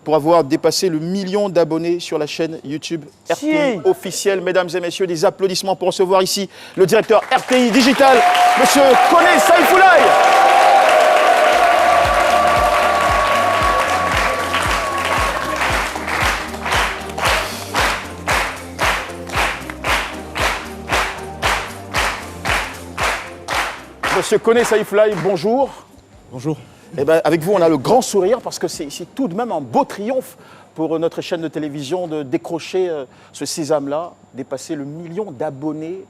pour avoir dépassé le million d'abonnés sur la chaîne YouTube RTI officielle. Mesdames et messieurs, des applaudissements pour recevoir ici le directeur RTI Digital, Monsieur Koné Saifoulaye. Monsieur Koné Saifoulaye, bonjour. Bonjour. Eh ben, avec vous, on a le grand sourire parce que c'est tout de même un beau triomphe pour notre chaîne de télévision de décrocher ce sésame-là, dépasser le million d'abonnés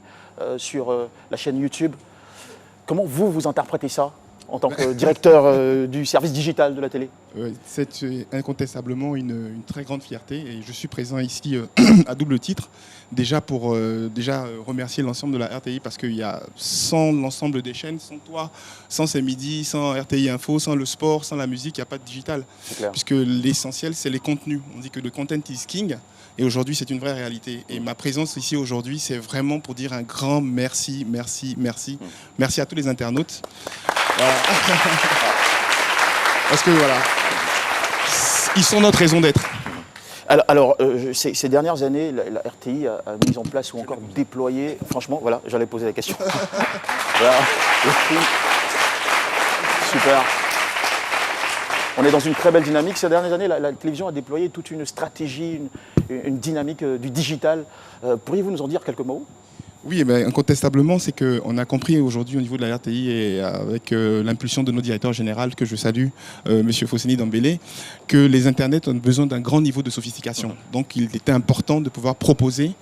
sur la chaîne YouTube. Comment vous interprétez ça en tant que directeur du service digital de la télé? C'est incontestablement une très grande fierté et je suis présent ici à double titre. Déjà pour remercier l'ensemble de la RTI parce qu'il y a sans l'ensemble des chaînes, sans toi, sans C'est Midi, sans RTI Info, sans le sport, sans la musique, il n'y a pas de digital. Puisque l'essentiel, c'est les contenus. On dit que le content is king et aujourd'hui, c'est une vraie réalité. Et ma présence ici aujourd'hui, c'est vraiment pour dire un grand merci, merci, merci. Merci à tous les internautes. Voilà. Parce que voilà, ils sont notre raison d'être. Alors ces dernières années, la RTI a mis en place ou encore déployé, franchement, voilà, j'allais poser la question. Voilà, super. On est dans une très belle dynamique. Ces dernières années, la télévision a déployé toute une stratégie, une dynamique du digital. Pourriez-vous nous en dire quelques mots ? Oui, mais incontestablement, c'est qu'on a compris aujourd'hui au niveau de la RTI et avec l'impulsion de notre directeur général, que je salue, M. Fosseni Dambélé, que les internets ont besoin d'un grand niveau de sophistication. Donc il était important de pouvoir proposer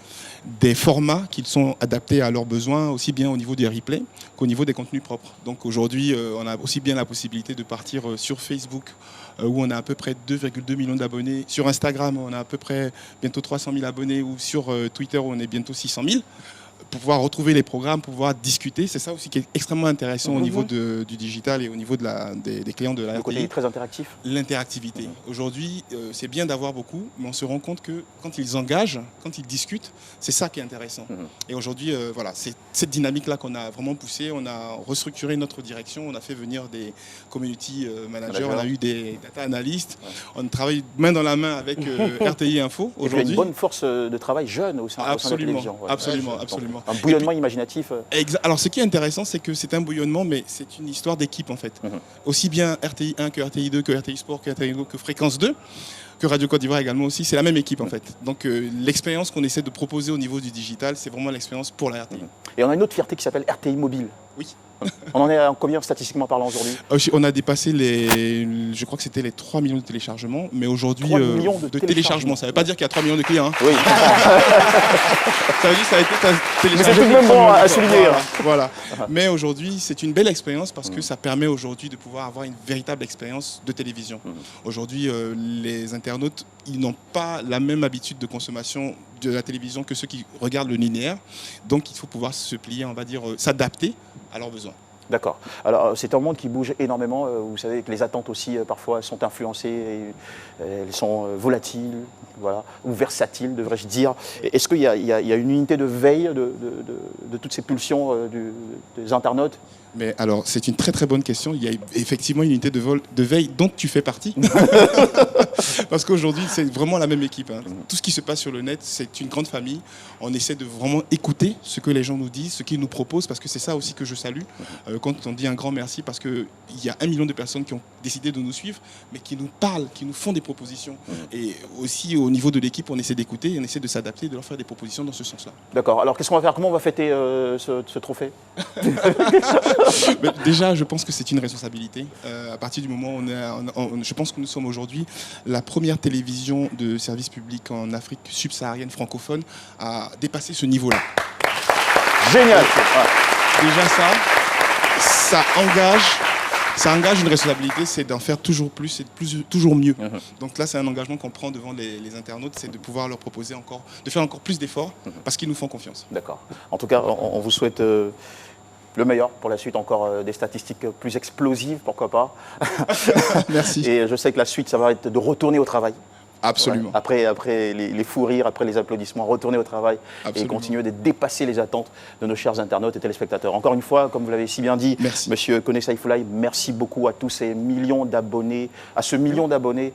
des formats qui sont adaptés à leurs besoins, aussi bien au niveau des replays qu'au niveau des contenus propres. Donc aujourd'hui, on a aussi bien la possibilité de partir sur Facebook, où on a à peu près 2,2 millions d'abonnés, sur Instagram, on a à peu près bientôt 300 000 abonnés, ou sur Twitter, où on est bientôt 600 000. Pour pouvoir retrouver les programmes, pour pouvoir discuter. C'est ça aussi qui est extrêmement intéressant au niveau du digital et au niveau des clients de la RTI. Le côté très interactif. L'interactivité. Aujourd'hui, c'est bien d'avoir beaucoup, mais on se rend compte que quand ils engagent, quand ils discutent, c'est ça qui est intéressant. Et aujourd'hui, voilà, c'est cette dynamique-là qu'on a vraiment poussée. On a restructuré notre direction, on a fait venir des community managers, on a eu des data analystes. On travaille main dans la main avec RTI Info aujourd'hui. Il y a une bonne force de travail jeune au sein de la télévision. Ouais. Absolument. Un bouillonnement imaginatif. Alors, ce qui est intéressant, c'est que c'est un bouillonnement, mais c'est une histoire d'équipe, en fait. Aussi bien RTI 1 que RTI 2, que RTI Sport, que RTI 2, que Fréquence 2, que Radio Côte d'Ivoire également aussi. C'est la même équipe, en fait. Donc, l'expérience qu'on essaie de proposer au niveau du digital, c'est vraiment l'expérience pour la RTI. Et on a une autre fierté qui s'appelle RTI Mobile. Oui. On en est à combien statistiquement parlant aujourd'hui? On a dépassé je crois que c'était les 3 millions de téléchargements, mais aujourd'hui, 3 millions de téléchargements. Ça ne veut pas dire qu'il y a 3 millions de clients. Hein. Oui. Ça veut dire que ça a été téléchargé. Mais c'est tout de même bon à souligner. Voilà. Mais aujourd'hui, c'est une belle expérience parce que ça permet aujourd'hui de pouvoir avoir une véritable expérience de télévision. Aujourd'hui, les internautes, ils n'ont pas la même habitude de consommation de la télévision que ceux qui regardent le linéaire. Donc, il faut pouvoir se plier, on va dire, s'adapter à leurs besoins. D'accord. Alors, c'est un monde qui bouge énormément. Vous savez que les attentes aussi, parfois, sont influencées. Elles sont volatiles, voilà, ou versatiles, devrais-je dire. Est-ce qu'il y a une unité de veille de toutes ces pulsions des internautes? Mais alors, c'est une très très bonne question. Il y a effectivement une unité de veille dont tu fais partie. Parce qu'aujourd'hui, c'est vraiment la même équipe. Hein. Tout ce qui se passe sur le net, c'est une grande famille. On essaie de vraiment écouter ce que les gens nous disent, ce qu'ils nous proposent, parce que c'est ça aussi que je salue. Quand on dit un grand merci, parce qu'il y a 1 million de personnes qui ont décidé de nous suivre, mais qui nous parlent, qui nous font des propositions. Et aussi, au niveau de l'équipe, on essaie d'écouter, on essaie de s'adapter, de leur faire des propositions dans ce sens-là. D'accord. Alors, qu'est-ce qu'on va faire? Comment on va fêter ce trophée? Déjà, je pense que c'est une responsabilité. À partir du moment où je pense que nous sommes aujourd'hui la première télévision de service public en Afrique subsaharienne francophone à dépasser ce niveau-là. Génial. Déjà ça engage une responsabilité, c'est d'en faire toujours plus et toujours mieux. Donc là, c'est un engagement qu'on prend devant les internautes, c'est de pouvoir leur proposer de faire encore plus d'efforts parce qu'ils nous font confiance. D'accord. En tout cas, on vous souhaite le meilleur pour la suite, encore des statistiques plus explosives, pourquoi pas. Merci. Et je sais que la suite, ça va être de retourner au travail. Absolument. Ouais. Après les fous rires, après les applaudissements, retourner au travail. Absolument. Et continuer de dépasser les attentes de nos chers internautes et téléspectateurs. Encore une fois, comme vous l'avez si bien dit, merci. Monsieur Koné Saifoulaye, merci beaucoup à tous ces millions d'abonnés, à ce million d'abonnés.